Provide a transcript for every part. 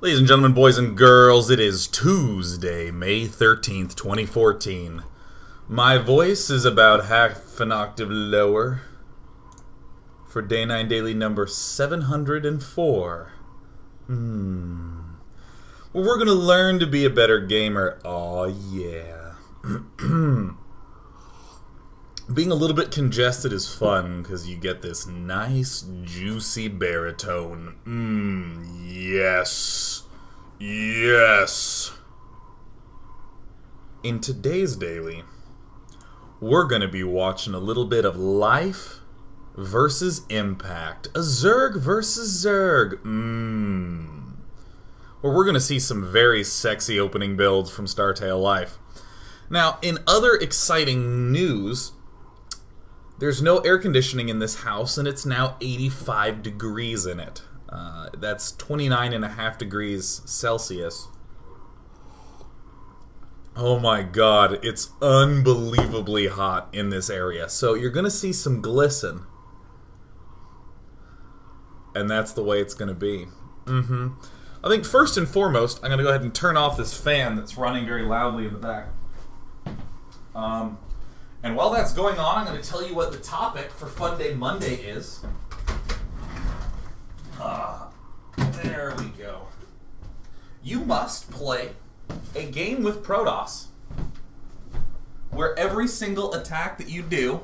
Ladies and gentlemen, boys and girls, it is Tuesday, May 13th, 2014. My voice is about half an octave lower for Day 9 Daily number 704. Well, we're gonna learn to be a better gamer. Aw, yeah. Being a little bit congested is fun, because you get this nice, juicy baritone. Yes. Yes. In today's daily, we're going to be watching a little bit of Life versus Impact. A Zerg versus Zerg. Where we're going to see some very sexy opening builds from Startale Life. Now, in other exciting news, there's no air conditioning in this house, and it's now 85 degrees in it. That's 29.5 degrees Celsius. Oh my god, it's unbelievably hot in this area. So you're going to see some glisten. And that's the way it's going to be. I think first and foremost, I'm going to go ahead and turn off this fan that's running very loudly in the back. And while that's going on, I'm going to tell you what the topic for Fun Day Monday is. There we go. You must play a game with Protoss where every single attack that you do,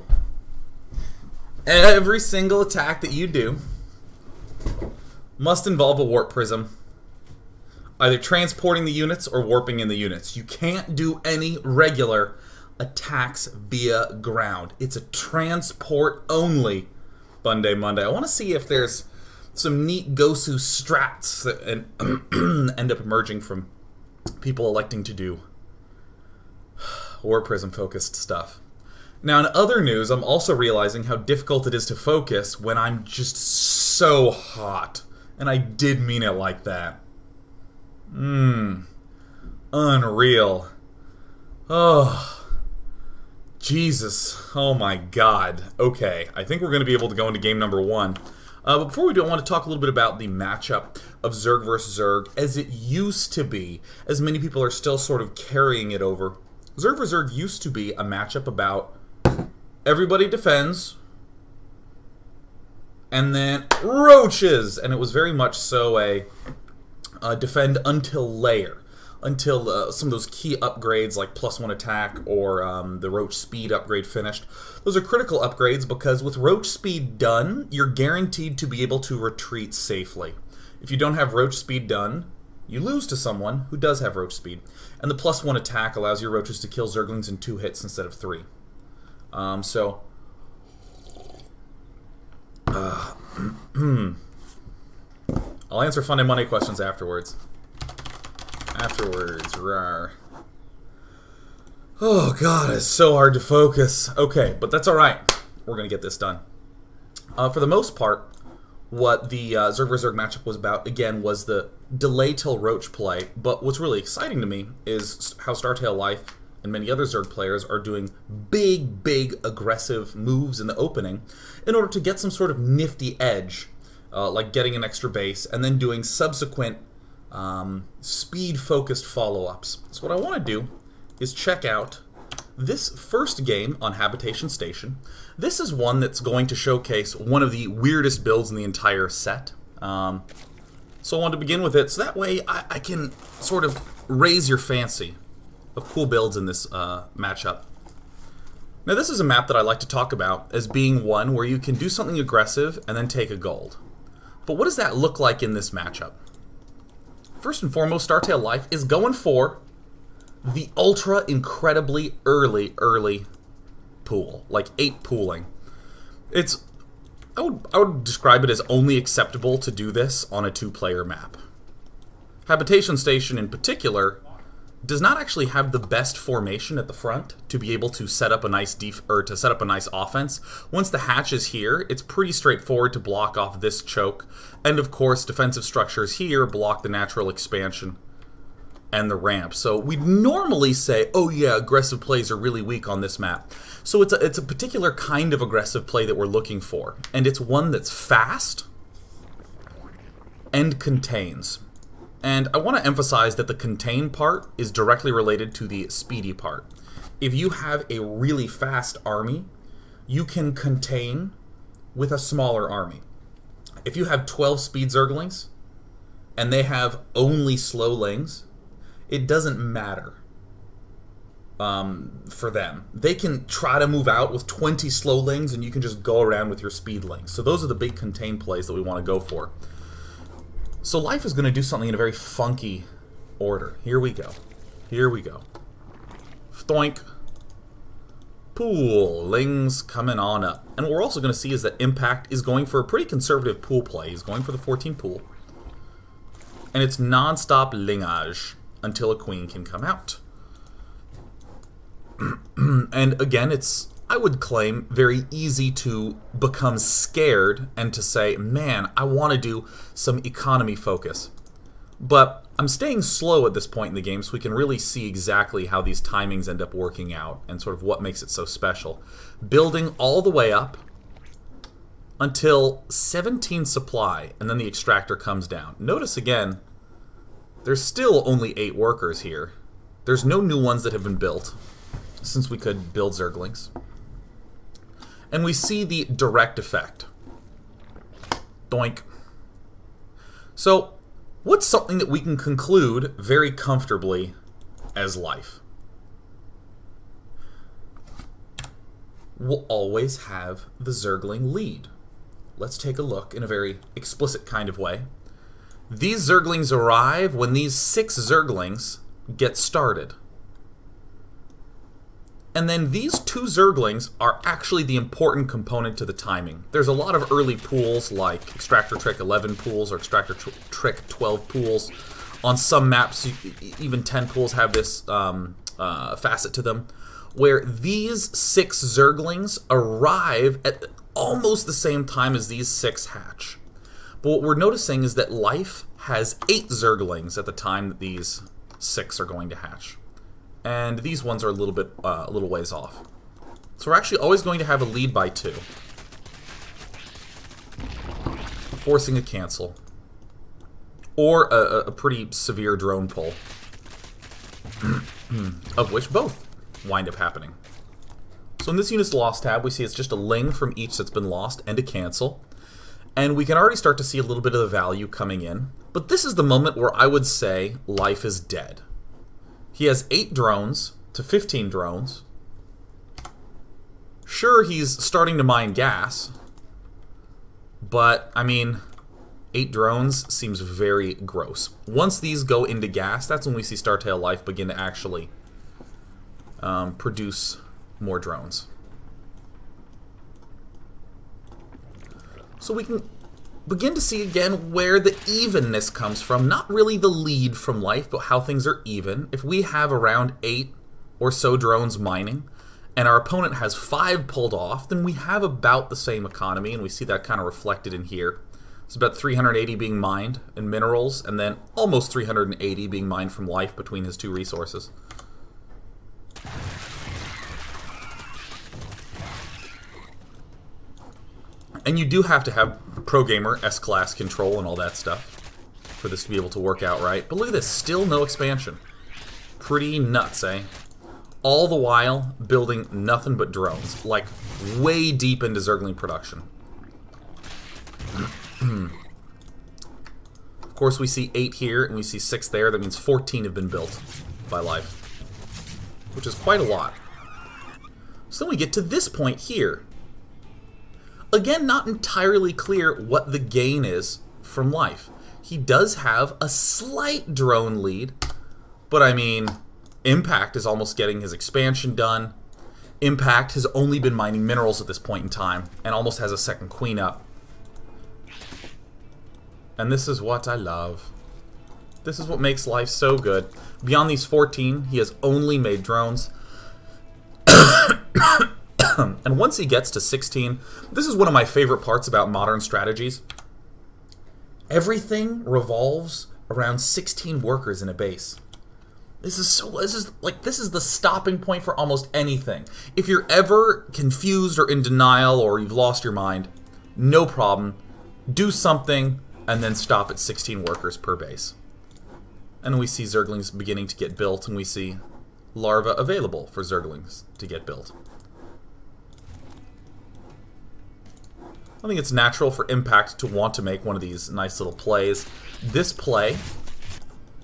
must involve a warp prism. Either transporting the units or warping in the units. You can't do any regular attacks via ground. It's a transport only Fun Day Monday. I want to see if there's some neat Gosu strats that end up emerging from people electing to do War Prism focused stuff. Now in other news, I'm also realizing how difficult it is to focus when I'm just so hot. And I did mean it like that. Unreal. Oh. Jesus. Oh my god. Okay, I think we're going to be able to go into game number one. But before we do, I want to talk a little bit about the matchup of Zerg versus Zerg as it used to be, as many people are still sort of carrying it over. Zerg versus Zerg used to be a matchup about everybody defends, and then roaches! And it was very much so a defend until layer. Until some of those key upgrades like +1 attack or the Roach Speed upgrade finished. Those are critical upgrades because with Roach Speed done, you're guaranteed to be able to retreat safely. If you don't have Roach Speed done, you lose to someone who does have Roach Speed. And the +1 attack allows your Roaches to kill Zerglings in 2 hits instead of 3. I'll answer Fun Day Monday questions afterwards. Rawr. Oh god, it's so hard to focus. Okay, but that's alright. We're gonna get this done. For the most part, what the Zerg vs Zerg matchup was about, again, was the delay till Roach play. But what's really exciting to me is how Startale Life and many other Zerg players are doing big aggressive moves in the opening in order to get some sort of nifty edge, like getting an extra base, and then doing subsequent speed-focused follow-ups. So what I want to do is check out this first game on Habitation Station. This is one that's going to showcase one of the weirdest builds in the entire set. So I wanted to begin with it, so that way I can sort of raise your fancy of cool builds in this matchup. Now this is a map that I like to talk about as being one where you can do something aggressive and then take a gold. But what does that look like in this matchup? First and foremost, Startale Life is going for the ultra incredibly early pool, like 8 pooling. It's I would describe it as only acceptable to do this on a 2-player map. Habitation Station in particular does not actually have the best formation at the front to be able to set up a nice offense. Once the hatch is here, it's pretty straightforward to block off this choke. And of course, defensive structures here block the natural expansion and the ramp. So we'd normally say, oh yeah, aggressive plays are really weak on this map. So it's a particular kind of aggressive play that we're looking for. And it's one that's fast and contains. And I want to emphasize that the contain part is directly related to the speedy part. If you have a really fast army, you can contain with a smaller army. If you have 12 speed Zerglings, and they have only slow lings, it doesn't matter for them. They can try to move out with 20 slow lings, and you can just go around with your speed lings. So those are the big contain plays that we want to go for. So life is going to do something in a very funky order. Here we go. Here we go. Thdoink. Pool. Lings coming on up. And what we're also going to see is that Impact is going for a pretty conservative pool play. He's going for the 14 pool. And it's non-stop lingage until a queen can come out. And again, it's, I would claim, very easy to become scared and to say, man, I want to do some economy focus. But I'm staying slow at this point in the game so we can really see exactly how these timings end up working out and sort of what makes it so special. Building all the way up until 17 supply, and then the extractor comes down. Notice again, there's still only 8 workers here. There's no new ones that have been built since we could build Zerglings. And we see the direct effect. Doink. So, what's something that we can conclude very comfortably as life? We'll always have the Zergling lead. Let's take a look in a very explicit kind of way. These Zerglings arrive when these 6 Zerglings get started. And then these 2 Zerglings are actually the important component to the timing. There's a lot of early pools like Extractor Trick 11 pools or Extractor Trick 12 pools. On some maps, even 10 pools have this facet to them, where these 6 Zerglings arrive at almost the same time as these 6 hatch. But what we're noticing is that life has 8 Zerglings at the time that these 6 are going to hatch. And these ones are a little ways off. So we're actually always going to have a lead by 2. Forcing a cancel. Or a pretty severe drone pull. Of which both wind up happening. So in this unit's lost tab, we see it's just a ling from each that's been lost and a cancel. And we can already start to see a little bit of the value coming in. But this is the moment where I would say life is dead. He has 8 drones to 15 drones. Sure, he's starting to mine gas. But, I mean, 8 drones seems very gross. Once these go into gas, that's when we see Startail Life begin to actually produce more drones. So we can begin to see again where the evenness comes from. Not really the lead from life, but how things are even. If we have around 8 or so drones mining, and our opponent has 5 pulled off, then we have about the same economy, and we see that kind of reflected in here. It's about 380 being mined in minerals, and then almost 380 being mined from life between his 2 resources. And you do have to have Pro Gamer S-Class control and all that stuff for this to be able to work out right. But look at this, still no expansion. Pretty nuts, eh? All the while building nothing but drones, like way deep into Zergling production. Of course we see 8 here and we see 6 there, that means 14 have been built by life, which is quite a lot. So then we get to this point here. Again, not entirely clear what the gain is from life. He does have a slight drone lead, but I mean, Impact is almost getting his expansion done. Impact has only been mining minerals at this point in time, and almost has a second queen up. And this is what I love. This is what makes life so good. Beyond these 14, he has only made drones. And once he gets to 16, this is one of my favorite parts about modern strategies. Everything revolves around 16 workers in a base. This is the stopping point for almost anything. If you're ever confused or in denial or you've lost your mind, no problem. Do something and then stop at 16 workers per base. And we see Zerglings beginning to get built, and we see larvae available for Zerglings to get built. I think it's natural for Impact to want to make one of these nice little plays. This play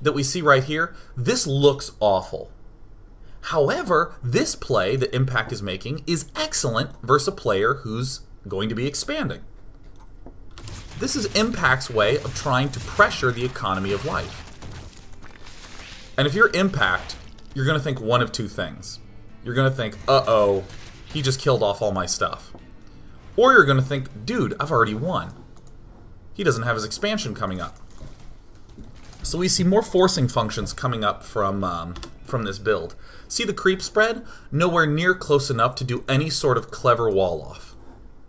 that we see right here, this looks awful. However, this play that Impact is making is excellent versus a player who's going to be expanding. This is Impact's way of trying to pressure the economy of life. And if you're Impact, you're going to think one of two things. You're going to think, uh-oh, he just killed off all my stuff. Or you're going to think, dude, I've already won. He doesn't have his expansion coming up. So we see more forcing functions coming up from this build. See the creep spread? Nowhere near close enough to do any sort of clever wall off.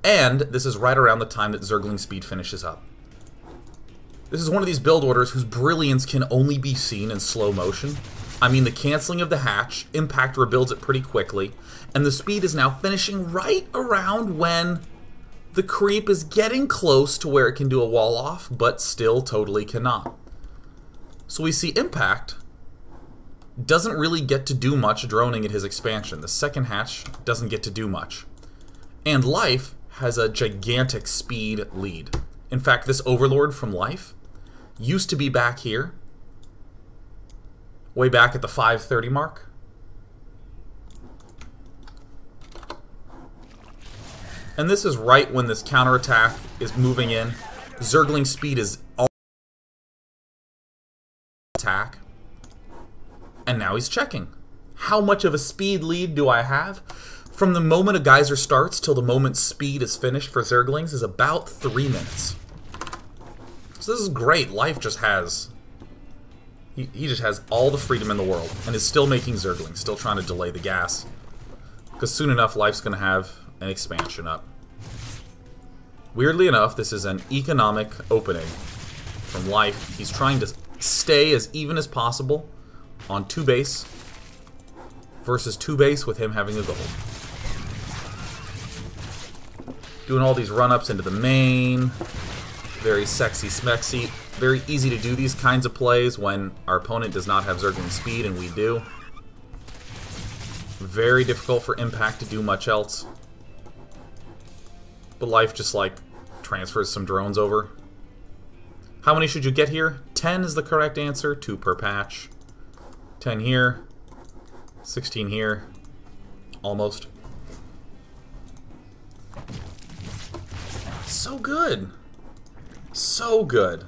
And this is right around the time that Zergling speed finishes up. This is one of these build orders whose brilliance can only be seen in slow motion. I mean, the canceling of the hatch, Impact rebuilds it pretty quickly, and the speed is now finishing right around when the creep is getting close to where it can do a wall off, but still totally cannot. So we see Impact doesn't really get to do much droning at his expansion. The second hatch doesn't get to do much. And Life has a gigantic speed lead. In fact, this Overlord from Life used to be back here, way back at the 530 mark. And this is right when this counterattack is moving in. Zergling speed is all attack. And now he's checking. How much of a speed lead do I have? From the moment a geyser starts till the moment speed is finished for Zerglings is about 3 minutes. So this is great. Life just has... He just has all the freedom in the world and is still making Zerglings, still trying to delay the gas. Because soon enough, Life's going to have an expansion up. Weirdly enough, this is an economic opening from Life. He's trying to stay as even as possible on 2 base versus 2 base with him having a gold. Doing all these run-ups into the main. Very sexy smexy. Very easy to do these kinds of plays when our opponent does not have Zergling speed and we do. Very difficult for Impact to do much else. But Life just like transfers some drones over. How many should you get here? 10 is the correct answer. 2 per patch. 10 here. 16 here. Almost. So good. So good.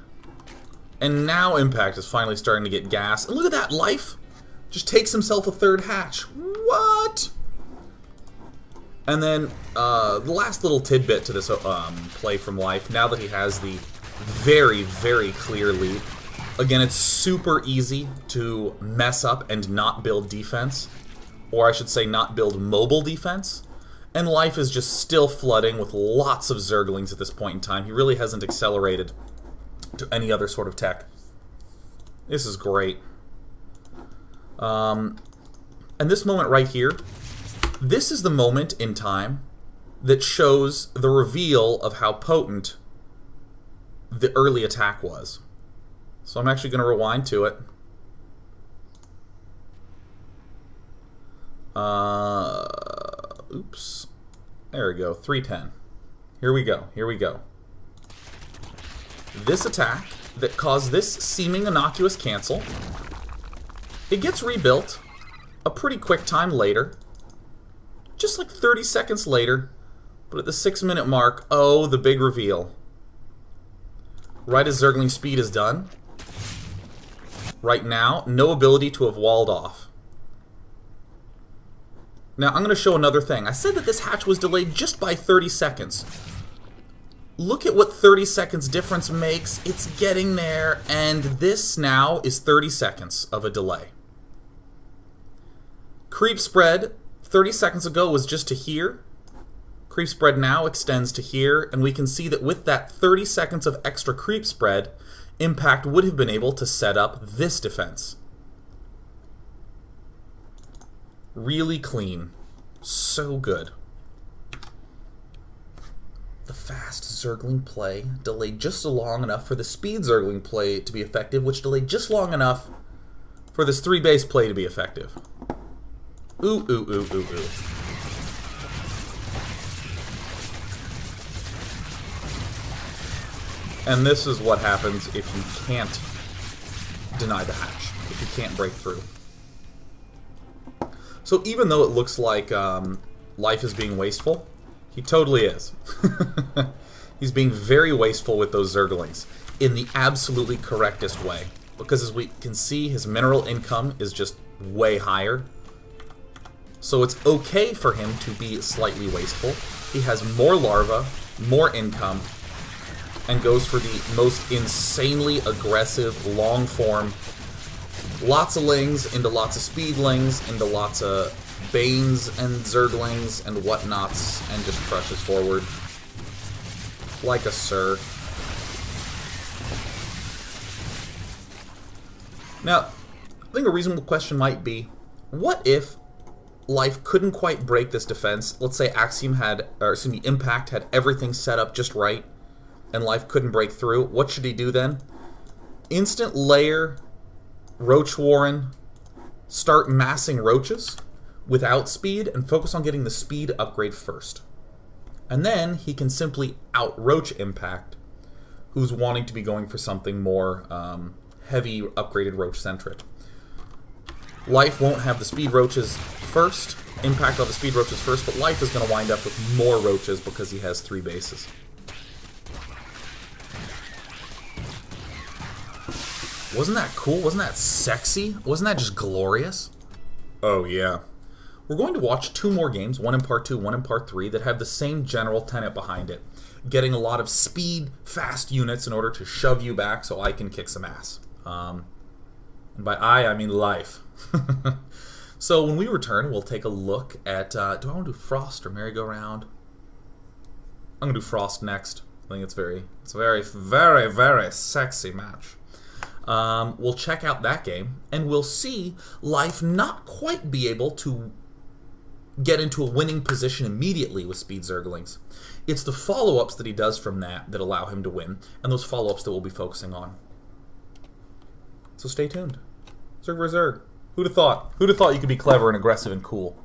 And now Impact is finally starting to get gas. And look at that, Life just takes himself a 3rd hatch. What? And then the last little tidbit to this play from Life, now that he has the very, very clear lead. Again, it's super easy to mess up and not build defense. Or I should say not build mobile defense. And Life is just still flooding with lots of Zerglings at this point in time. He really hasn't accelerated to any other sort of tech. This is great. And this moment right here, this is the moment in time that shows the reveal of how potent the early attack was. So I'm actually going to rewind to it. Oops. There we go. 310. Here we go. Here we go. This attack that caused this seeming innocuous cancel, it gets rebuilt a pretty quick time later. Just like 30 seconds later. But at the 6-minute mark, oh, the big reveal. Right as Zergling speed is done. Right now, no ability to have walled off. Now, I'm going to show another thing. I said that this hatch was delayed just by 30 seconds. Look at what 30 seconds difference makes. It's getting there, and this now is 30 seconds of a delay. Creep spread 30 seconds ago was just to here. Creep spread now extends to here, and we can see that with that 30 seconds of extra creep spread, Impact would have been able to set up this defense. Really clean. So good. The fast Zergling play delayed just long enough for the speed Zergling play to be effective, which delayed just long enough for this 3-base play to be effective. Ooh, ooh, ooh, ooh, ooh. And this is what happens if you can't deny the hatch, if you can't break through. So even though it looks like life is being wasteful, he totally is. He's being very wasteful with those Zerglings in the absolutely correctest way. Because as we can see, his mineral income is just way higher. So it's okay for him to be slightly wasteful. He has more larvae, more income, and goes for the most insanely aggressive, long form. Lots of lings into lots of speedlings, into lots of banes and zerglings and whatnots, and just crushes forward. Like a sir. Now, I think a reasonable question might be, what if life couldn't quite break this defense? Let's say Axiom had, or excuse me, Impact had everything set up just right, and life couldn't break through. What should he do then? Instant layer Roach Warren, start massing roaches without speed, and focus on getting the speed upgrade first. And then he can simply out-roach Impact, who's wanting to be going for something more heavy, upgraded roach-centric. Life won't have the speed roaches first, Impact will have the speed roaches first, but Life is going to wind up with more roaches because he has 3 bases. Wasn't that cool? Wasn't that sexy? Wasn't that just glorious? Oh yeah. We're going to watch 2 more games, one in Part 2, one in Part 3, that have the same general tenet behind it. Getting a lot of speed, fast units in order to shove you back so I can kick some ass. And by I mean Life. So when we return, we'll take a look at... do I want to do Frost or Merry-Go-Round? I'm going to do Frost next. I think it's a very, very, very sexy match. We'll check out that game, and we'll see Life not quite be able to get into a winning position immediately with Speed Zerglings. It's the follow-ups that he does from that that allow him to win, and those follow-ups that we'll be focusing on. So stay tuned. Zerg vs. Zerg. Who'd have thought? Who'd have thought you could be clever and aggressive and cool?